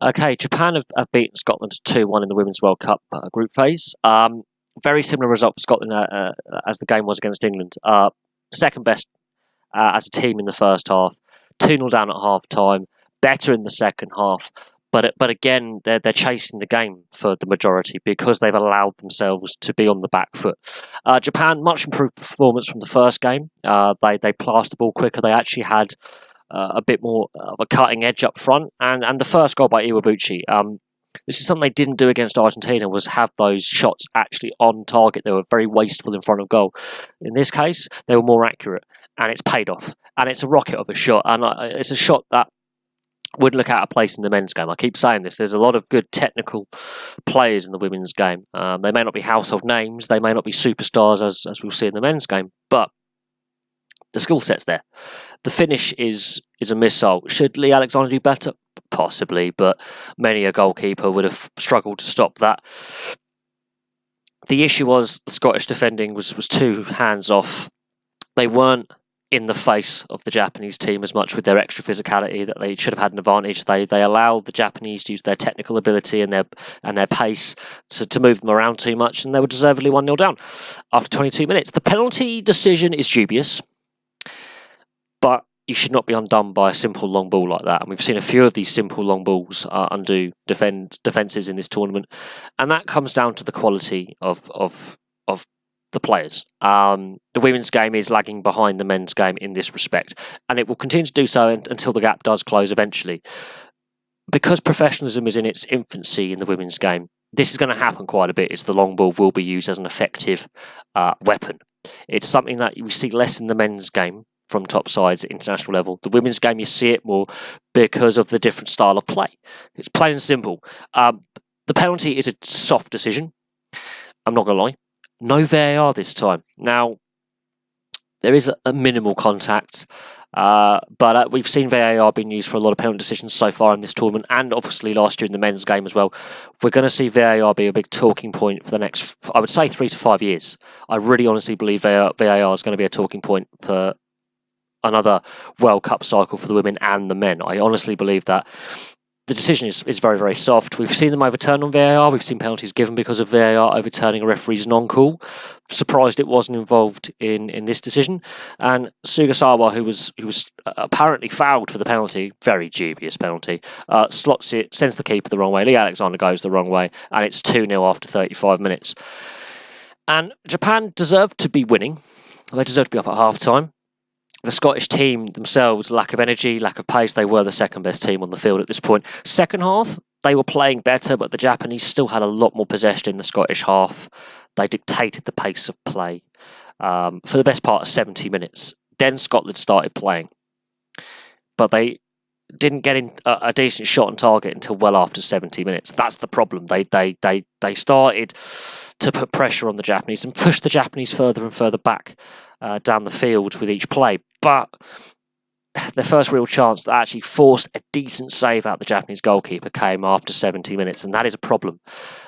Okay, Japan have beaten Scotland 2-1 in the Women's World Cup group phase. Very similar result for Scotland as the game was against England. Second best as a team in the first half, 2-0 down at half time, better in the second half. But again, they're chasing the game for the majority because they've allowed themselves to be on the back foot. Japan, much improved performance from the first game. They passed the ball quicker. They actually had a bit more of a cutting edge up front. And the first goal by Iwabuchi, this is something they didn't do against Argentina, was have those shots actually on target. They were very wasteful in front of goal. In this case, they were more accurate, and it's paid off. And it's a rocket of a shot, and it's a shot that would look out of place in the men's game. I keep saying this. There's a lot of good technical players in the women's game. They may not be household names. They may not be superstars, as we'll see in the men's game, but the skill set's there. The finish is a missile. Should Lee Alexander do better? Possibly, but many a goalkeeper would have struggled to stop that. The issue was the Scottish defending was too hands off. They weren't in the face of the Japanese team as much with their extra physicality that they should have had an advantage. They allowed the Japanese to use their technical ability and their pace to move them around too much, and they were deservedly 1-0 down after 22 minutes. The penalty decision is dubious, but you should not be undone by a simple long ball like that. And we've seen a few of these simple long balls undo defences in this tournament, and that comes down to the quality of the players. The women's game is lagging behind the men's game in this respect, and it will continue to do so until the gap does close eventually. Because professionalism is in its infancy in the women's game, this is going to happen quite a bit. It's the long ball will be used as an effective weapon. It's something that we see less in the men's game from top sides at international level. The women's game, you see it more because of the different style of play. It's plain and simple. The penalty is a soft decision. I'm not going to lie. No VAR this time. Now, there is a minimal contact, but we've seen VAR being used for a lot of penalty decisions so far in this tournament, and obviously last year in the men's game as well. We're going to see VAR be a big talking point for the next, I would say, 3 to 5 years. I really honestly believe VAR is going to be a talking point for another World Cup cycle for the women and the men. I honestly believe that. The decision is very, very soft. We've seen them overturn on VAR. We've seen penalties given because of VAR overturning a referee's non-call. Surprised it wasn't involved in this decision. And Sugasawa, who was apparently fouled for the penalty, very dubious penalty, slots it, sends the keeper the wrong way. Lee Alexander goes the wrong way, and it's 2-0 after 35 minutes. And Japan deserved to be winning. They deserved to be up at half-time. The Scottish team themselves, lack of energy, lack of pace, they were the second best team on the field at this point. Second half, they were playing better, but the Japanese still had a lot more possession in the Scottish half. They dictated the pace of play for the best part of 70 minutes. Then Scotland started playing, but they didn't get in a decent shot on target until well after 70 minutes. That's the problem. They started to put pressure on the Japanese and push the Japanese further and further back down the field with each play. But their first real chance that actually forced a decent save out the Japanese goalkeeper came after 70 minutes, and that is a problem.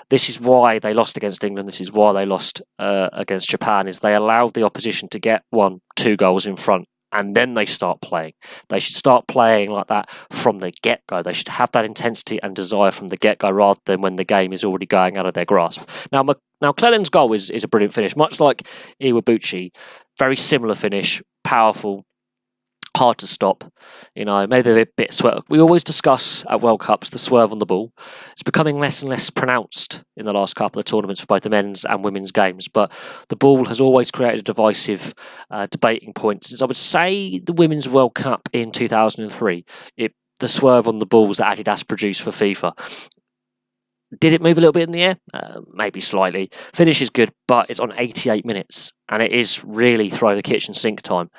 This is why they lost against England. This is why they lost against Japan, is they allowed the opposition to get 1-2 goals in front, and then they start playing. They should start playing like that from the get-go. They should have that intensity and desire from the get-go rather than when the game is already going out of their grasp. Now Clelland's goal is a brilliant finish, much like Iwabuchi. Very similar finish, powerful, hard to stop. Maybe a bit swerve. We always discuss at World Cups the swerve on the ball. It's becoming less and less pronounced in the last couple of tournaments for both the men's and women's games, but the ball has always created a divisive debating point since, I would say, the Women's World Cup in 2003. The swerve on the balls that Adidas produced for FIFA. Did it move a little bit in the air? Maybe slightly. Finish is good, but it's on 88 minutes, and it is really throw the kitchen sink time.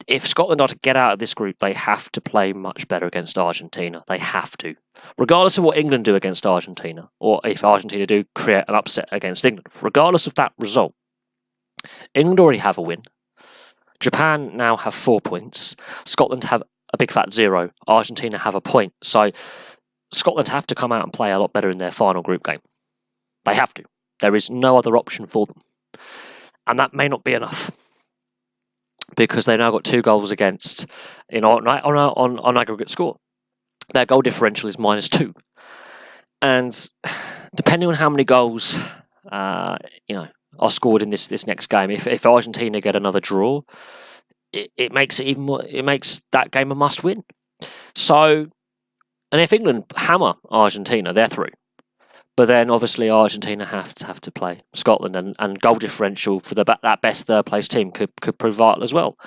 If Scotland are to get out of this group, they have to play much better against Argentina. They have to. Regardless of what England do against Argentina, or if Argentina do create an upset against England, regardless of that result, England already have a win. Japan now have 4 points. Scotland have a big fat 0. Argentina have a point. So Scotland have to come out and play a lot better in their final group game. They have to. There is no other option for them. And that may not be enough, because they've now got 2 goals against on aggregate score. their goal differential is -2. And depending on how many goals, are scored in this next game, if Argentina get another draw, it makes it even more. It makes that game a must-win. So, and if England hammer Argentina, they're through. But then obviously Argentina have to play Scotland, and goal differential for that best third place team could prove vital as well.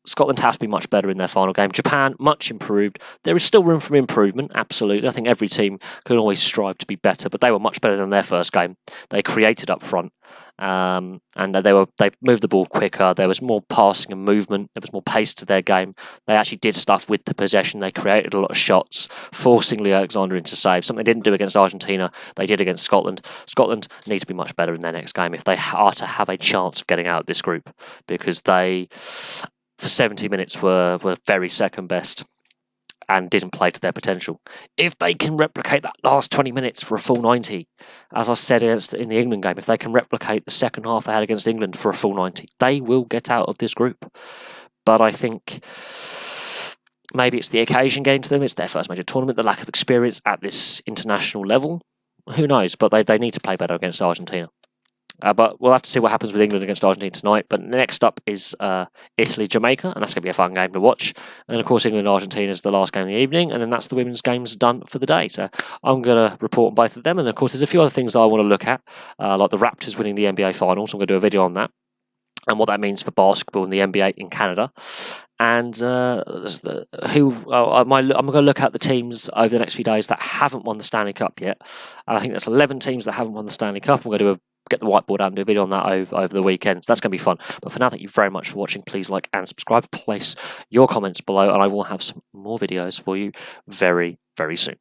Scotland have to be much better in their final game. Japan, much improved. There is still room for improvement, absolutely. I think every team can always strive to be better, but they were much better than their first game. They created up front, and they moved the ball quicker. There was more passing and movement. There was more pace to their game. They actually did stuff with the possession. They created a lot of shots, forcing Lee Alexander into saves. Something they didn't do against Argentina, they did against Scotland. Scotland need to be much better in their next game if they are to have a chance of getting out of this group, because they, for 70 minutes, were very second best and didn't play to their potential. If they can replicate that last 20 minutes for a full 90, as I said in the England game, if they can replicate the second half they had against England for a full 90, they will get out of this group. But I think maybe it's the occasion getting to them, it's their first major tournament, the lack of experience at this international level. Who knows? But they need to play better against Argentina. But we'll have to see what happens with England against Argentina tonight. But next up is Italy-Jamaica, and that's going to be a fun game to watch. And then, of course, England-Argentina is the last game of the evening, and then that's the women's games done for the day. So I'm going to report on both of them. And, of course, there's a few other things I want to look at, like the Raptors winning the NBA Finals. I'm going to do a video on that and what that means for basketball and the NBA in Canada. And I'm going to look at the teams over the next few days that haven't won the Stanley Cup yet. And I think there's 11 teams that haven't won the Stanley Cup. I'm going to get the whiteboard out and do a video on that over the weekend. So that's going to be fun. But for now, thank you very much for watching. Please like and subscribe. Place your comments below, and I will have some more videos for you very, very soon.